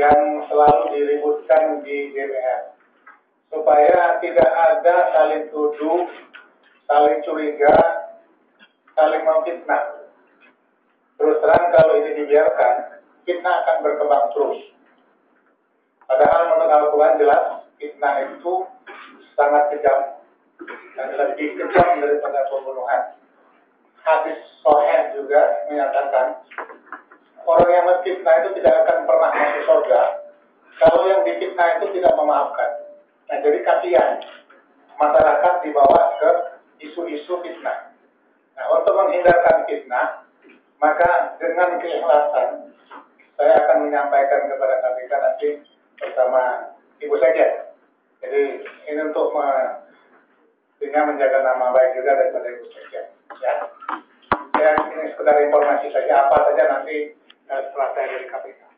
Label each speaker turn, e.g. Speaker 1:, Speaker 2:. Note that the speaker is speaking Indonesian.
Speaker 1: yang selalu diributkan di DPR, supaya tidak ada saling tuduh, saling curiga, saling memfitnah. Terus terang kalau ini dibiarkan, fitnah akan berkembang terus. Padahal menurut Al-Quran jelas, fitnah itu sangat kejam dan lebih kejam daripada pembunuhan. Hadis Sahih juga menyatakan orang yang memfitnah itu tidak akan pernah masuk surga kalau yang difitnah itu tidak memaafkan. Nah, jadi kasihan masyarakat dibawa ke isu-isu fitnah. Nah, untuk menghindarkan fitnah, maka dengan keikhlasan saya akan menyampaikan kepada KPK nanti bersama Ibu saja. Jadi ini untuk menjaga nama baik juga daripada Ibu saja. Ya. Ini sekedar informasi saja, apa saja nanti setelah saya dari KPK.